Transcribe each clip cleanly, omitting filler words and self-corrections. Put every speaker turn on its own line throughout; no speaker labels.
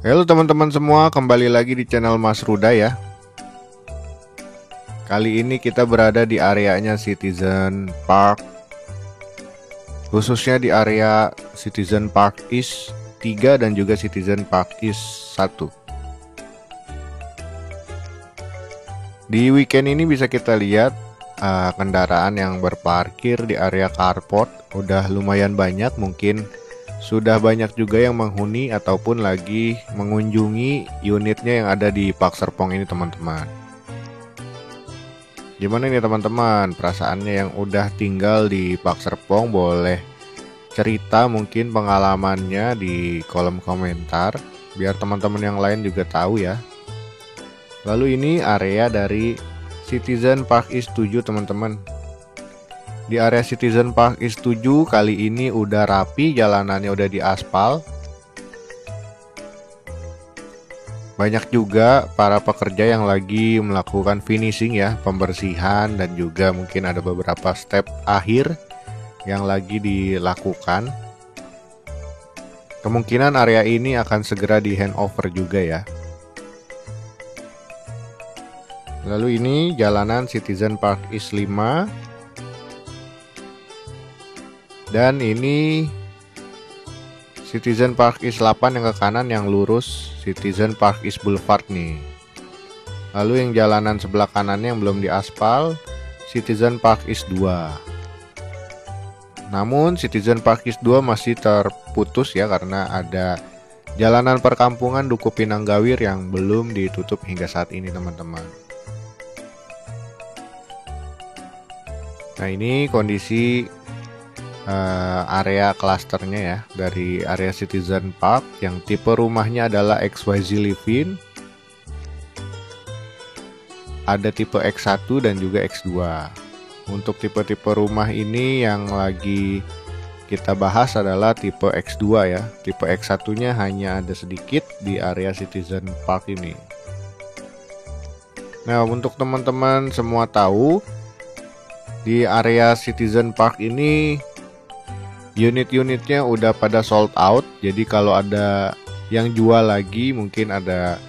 Halo teman-teman semua, kembali lagi di channel Mas Ruda ya. Kali ini kita berada di areanya Citizen Park, khususnya di area Citizen Park East 3 dan juga Citizen Park East 1. Di weekend ini bisa kita lihat kendaraan yang berparkir di area carport udah lumayan banyak, mungkin sudah banyak juga yang menghuni ataupun lagi mengunjungi unitnya yang ada di Park Serpong ini teman-teman. Gimana nih teman-teman, perasaannya yang udah tinggal di Park Serpong? Boleh cerita mungkin pengalamannya di kolom komentar, biar teman-teman yang lain juga tahu ya. Lalu ini area dari Citizen Park East 7 teman-teman. Di area Citizen Park East 7 kali ini udah rapi, jalanannya udah diaspal. Banyak juga para pekerja yang lagi melakukan finishing ya, pembersihan, dan juga mungkin ada beberapa step akhir yang lagi dilakukan. Kemungkinan area ini akan segera di handover juga ya. Lalu ini jalanan Citizen Park East 5. Dan ini Citizen Park East 8 yang ke kanan yang lurus Citizen Park East Boulevard nih. Lalu yang jalanan sebelah kanannya yang belum diaspal Citizen Park East 2. Namun Citizen Park East 2 masih terputus ya, karena ada jalanan perkampungan Duku Pinang Gawir yang belum ditutup hingga saat ini teman-teman. Nah ini kondisi area klasternya ya, dari area Citizen Park yang tipe rumahnya adalah XYZ Livin. Ada tipe X1 dan juga X2. Untuk tipe-tipe rumah ini yang lagi kita bahas adalah tipe X2 ya. Tipe X1 nya hanya ada sedikit di area Citizen Park ini. Nah untuk teman-teman semua tahu, di area Citizen Park ini unit-unitnya udah pada sold out. Jadi kalau ada yang jual lagi, mungkin ada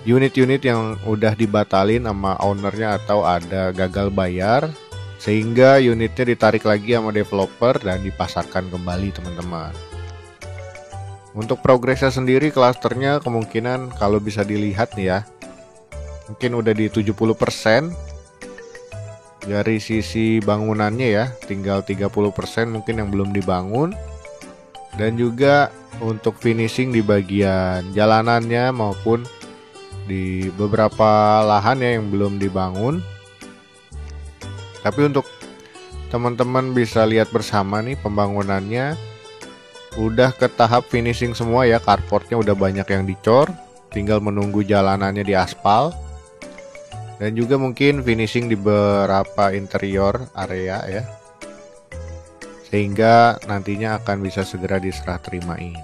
unit-unit yang udah dibatalin sama ownernya atau ada gagal bayar, sehingga unitnya ditarik lagi sama developer dan dipasarkan kembali teman-teman. Untuk progresnya sendiri, klasternya kemungkinan kalau bisa dilihat nih ya, mungkin udah di 70%. Dari sisi bangunannya ya, tinggal 30% mungkin yang belum dibangun. Dan juga untuk finishing di bagian jalanannya maupun di beberapa lahan ya yang belum dibangun. Tapi untuk teman-teman bisa lihat bersama nih, pembangunannya udah ke tahap finishing semua ya. Carportnya udah banyak yang dicor, tinggal menunggu jalanannya diaspal. Dan juga mungkin finishing di beberapa interior area ya, sehingga nantinya akan bisa segera diserah terimain.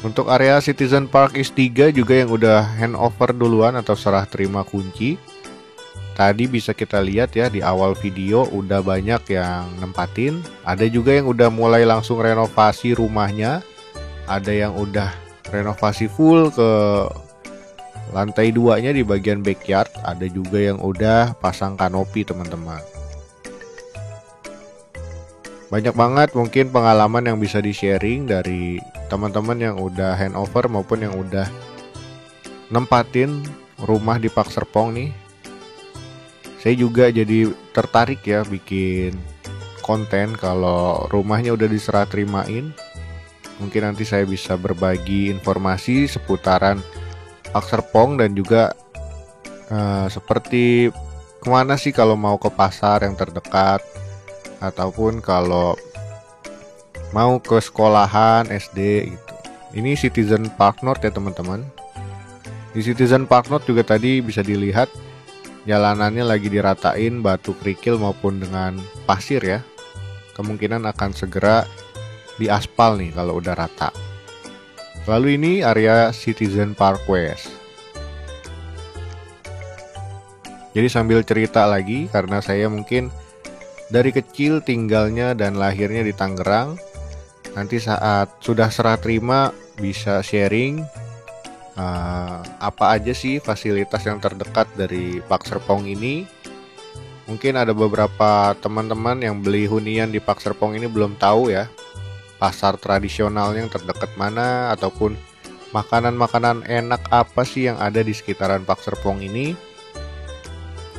Untuk area Citizen Park East 3 juga yang udah handover duluan atau serah terima kunci. Tadi bisa kita lihat ya, di awal video udah banyak yang nempatin. Ada juga yang udah mulai langsung renovasi rumahnya. Ada yang udah renovasi full ke lantai 2-nya di bagian backyard. Ada juga yang udah pasang kanopi teman-teman. Banyak banget mungkin pengalaman yang bisa di-sharing dari teman-teman yang udah handover maupun yang udah nempatin rumah di Park Serpong nih. Saya juga jadi tertarik ya bikin konten kalau rumahnya udah diserah terimain. Mungkin nanti saya bisa berbagi informasi seputaran Park Serpong dan juga seperti kemana sih kalau mau ke pasar yang terdekat, ataupun kalau mau ke sekolahan SD gitu. Ini Citizen Park North ya teman-teman. Di Citizen Park North juga tadi bisa dilihat jalanannya lagi diratain batu kerikil maupun dengan pasir ya. Kemungkinan akan segera diaspal nih kalau udah rata. Lalu ini area Citizen Park West. Jadi sambil cerita lagi, karena saya mungkin dari kecil tinggalnya dan lahirnya di Tangerang, Nanti saat sudah serah terima bisa sharing apa aja sih fasilitas yang terdekat dari Pak Serpong ini. Mungkin ada beberapa teman-teman yang beli hunian di Pak Serpong ini belum tahu ya pasar tradisional yang terdekat mana, ataupun makanan-makanan enak apa sih yang ada di sekitaran Pak Serpong ini.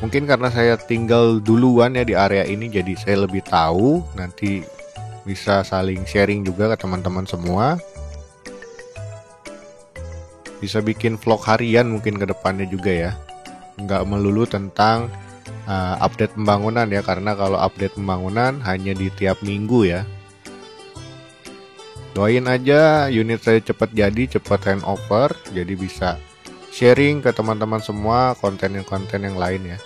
Mungkin karena saya tinggal duluan ya di area ini, jadi saya lebih tahu. Nanti bisa saling sharing juga ke teman-teman semua. Bisa bikin vlog harian mungkin ke depannya juga ya. Nggak melulu tentang update pembangunan ya, karena kalau update pembangunan hanya di tiap minggu ya. Doain aja unit saya cepat jadi, cepat handover, jadi bisa sharing ke teman-teman semua konten yang lain ya.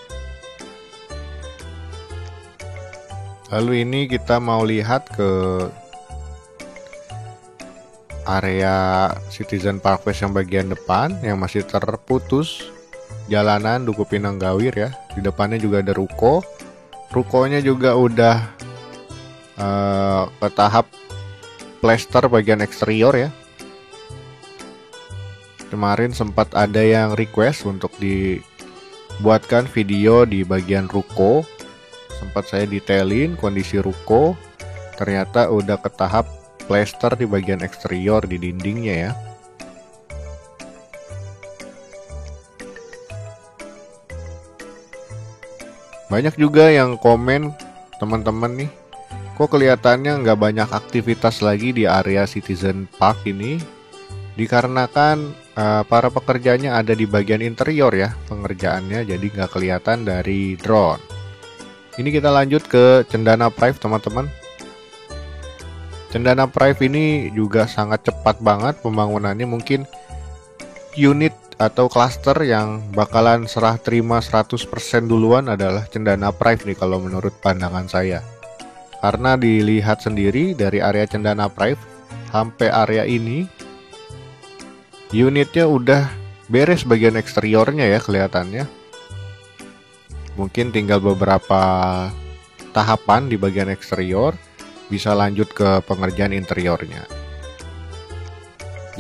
Lalu ini kita mau lihat ke area Citizen Park West yang bagian depan yang masih terputus jalanan Duku Pinang Gawir ya. Di depannya juga ada ruko. Rukonya juga udah ke tahap plester bagian eksterior ya. Kemarin sempat ada yang request untuk dibuatkan video di bagian ruko. Sempat saya detailin kondisi ruko. Ternyata udah ke tahap plester di bagian eksterior di dindingnya ya. Banyak juga yang komen teman-teman nih, kok kelihatannya nggak banyak aktivitas lagi di area Citizen Park ini. Dikarenakan para pekerjanya ada di bagian interior ya pengerjaannya, jadi nggak kelihatan dari drone. Ini kita lanjut ke Cendana Prive teman-teman. Cendana Prive ini juga sangat cepat banget pembangunannya. Mungkin unit atau klaster yang bakalan serah terima 100% duluan adalah Cendana Prive nih kalau menurut pandangan saya. Karena dilihat sendiri dari area Cendana Prive sampai area ini, unitnya udah beres bagian eksteriornya ya kelihatannya. Mungkin tinggal beberapa tahapan di bagian eksterior, bisa lanjut ke pengerjaan interiornya.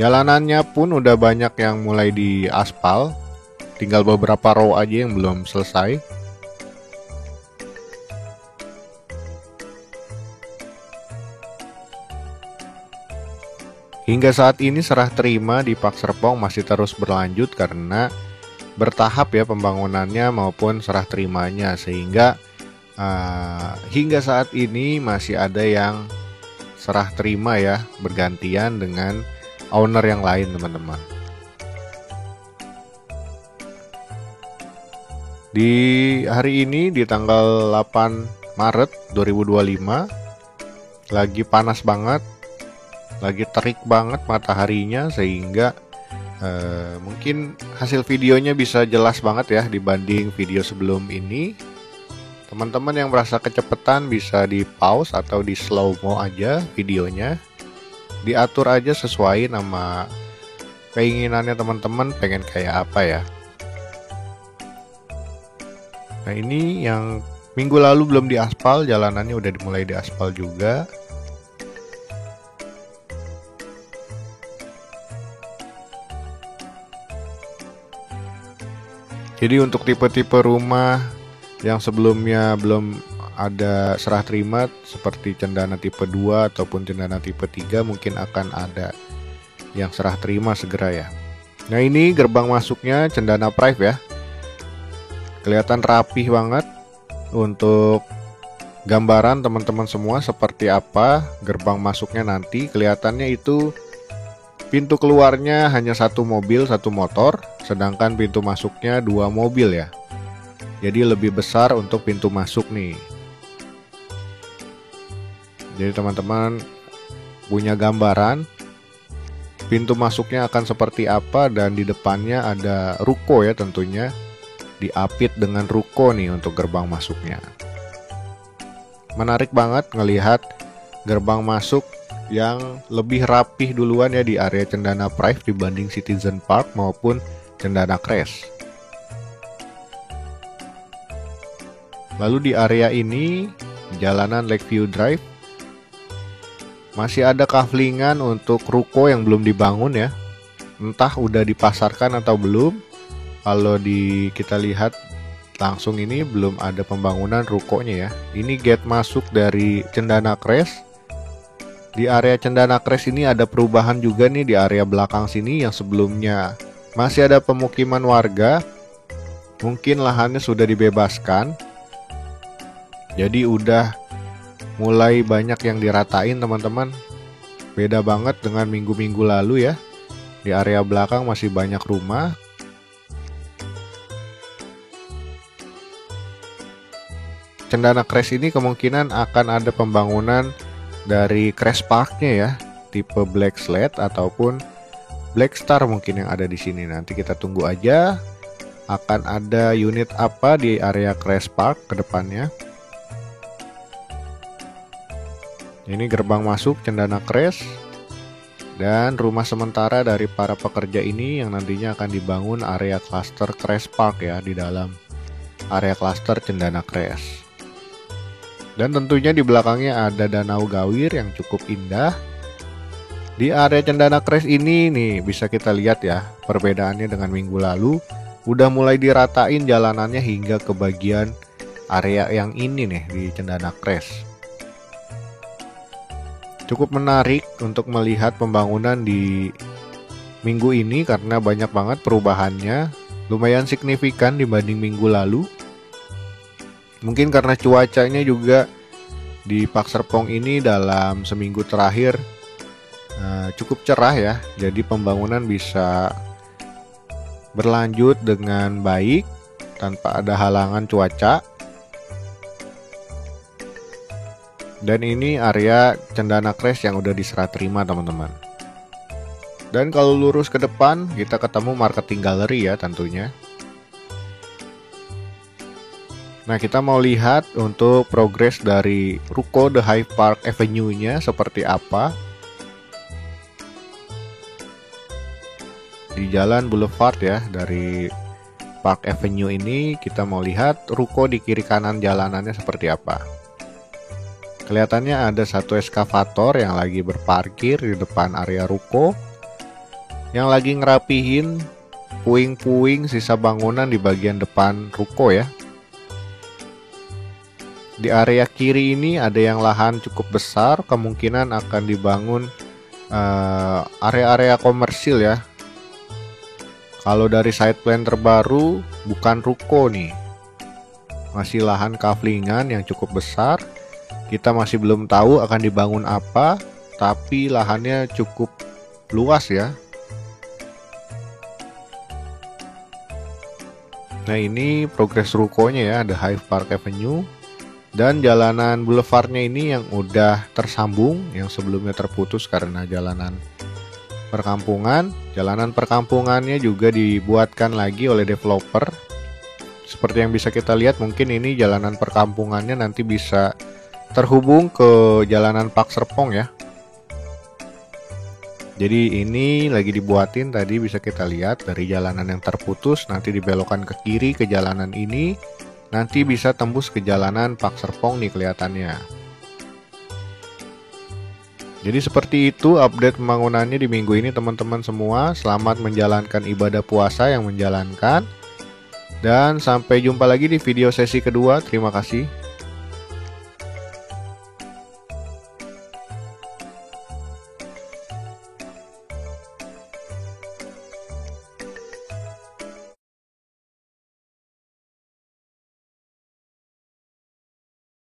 Jalanannya pun udah banyak yang mulai di aspal, tinggal beberapa row aja yang belum selesai. Hingga saat ini serah terima di Pak Serpong masih terus berlanjut karena bertahap ya pembangunannya maupun serah terimanya, sehingga hingga saat ini masih ada yang serah terima ya bergantian dengan owner yang lain teman-teman. Di hari ini di tanggal 8 Maret 2025 lagi panas banget, lagi terik banget mataharinya, sehingga mungkin hasil videonya bisa jelas banget ya dibanding video sebelum ini. Teman-teman yang merasa kecepatan bisa di pause atau di slow mo aja videonya, diatur aja sesuai nama keinginannya teman-teman pengen kayak apa ya. Nah ini yang minggu lalu belum diaspal, jalanannya udah dimulai diaspal juga. Jadi untuk tipe-tipe rumah yang sebelumnya belum ada serah terima seperti Cendana tipe 2 ataupun Cendana tipe 3 mungkin akan ada yang serah terima segera ya. Nah ini gerbang masuknya Cendana Prive ya. Kelihatan rapih banget. Untuk gambaran teman-teman semua seperti apa gerbang masuknya nanti, kelihatannya itu pintu keluarnya hanya satu mobil, satu motor, sedangkan pintu masuknya 2 mobil ya. Jadi lebih besar untuk pintu masuk nih. Jadi teman-teman punya gambaran pintu masuknya akan seperti apa, dan di depannya ada ruko ya tentunya. Diapit dengan ruko nih untuk gerbang masuknya. Menarik banget ngelihat gerbang masuk yang lebih rapih duluan ya di area Cendana Prive dibanding Citizen Park maupun Cendana Crest. Lalu di area ini jalanan Lakeview Drive Masih ada kaflingan untuk ruko yang belum dibangun ya. Entah udah dipasarkan atau belum. Kalau kita lihat langsung ini belum ada pembangunan rukonya ya. Ini gate masuk dari Cendana Crest. Di area Cendana Crest ini ada perubahan juga nih di area belakang sini yang sebelumnya masih ada pemukiman warga. Mungkin lahannya sudah dibebaskan. Jadi udah mulai banyak yang diratain teman-teman. Beda banget dengan minggu-minggu lalu ya. Di area belakang masih banyak rumah. Cendana Crest ini kemungkinan akan ada pembangunan dari Crest Parknya ya, tipe Black Slate ataupun Black Star mungkin yang ada di sini. Nanti kita tunggu aja akan ada unit apa di area Crest Park ke depannya. Ini gerbang masuk Cendana Crest dan rumah sementara dari para pekerja ini yang nantinya akan dibangun area klaster Crest Park ya, di dalam area klaster Cendana Crest. Dan tentunya di belakangnya ada Danau Gawir yang cukup indah. Di area Cendana Crest ini nih bisa kita lihat ya, perbedaannya dengan minggu lalu. Udah mulai diratain jalanannya hingga ke bagian area yang ini nih di Cendana Crest. Cukup menarik untuk melihat pembangunan di minggu ini karena banyak banget perubahannya. Lumayan signifikan dibanding minggu lalu. Mungkin karena cuacanya juga di Park Serpong ini dalam seminggu terakhir cukup cerah ya. Jadi pembangunan bisa berlanjut dengan baik tanpa ada halangan cuaca. Dan ini area Cendana Crest yang udah diserah terima teman-teman. Dan kalau lurus ke depan kita ketemu marketing gallery ya tentunya. Nah, kita mau lihat untuk progres dari ruko The Hive Park Avenue-nya seperti apa. Di jalan Boulevard ya, dari Park Avenue ini kita mau lihat ruko di kiri kanan jalanannya seperti apa. Kelihatannya ada satu eskavator yang lagi berparkir di depan area ruko, yang lagi ngerapihin puing-puing sisa bangunan di bagian depan ruko ya. Di area kiri ini ada yang lahan cukup besar, kemungkinan akan dibangun area-area komersil ya. Kalau dari side plan terbaru bukan ruko nih, masih lahan kaflingan yang cukup besar. Kita masih belum tahu akan dibangun apa, tapi lahannya cukup luas ya. Nah, ini progres rukonya ya, The Hive Park Avenue. Dan jalanan boulevardnya ini yang udah tersambung, yang sebelumnya terputus karena jalanan perkampungan. Jalanan perkampungannya juga dibuatkan lagi oleh developer. Seperti yang bisa kita lihat, mungkin ini jalanan perkampungannya nanti bisa terhubung ke jalanan Park Serpong ya. Jadi ini lagi dibuatin, tadi bisa kita lihat dari jalanan yang terputus nanti dibelokkan ke kiri ke jalanan ini. Nanti bisa tembus ke jalanan Park Serpong nih kelihatannya. Jadi seperti itu update pembangunannya di minggu ini teman-teman semua. Selamat menjalankan ibadah puasa yang menjalankan. Dan sampai jumpa lagi di video sesi kedua. Terima kasih.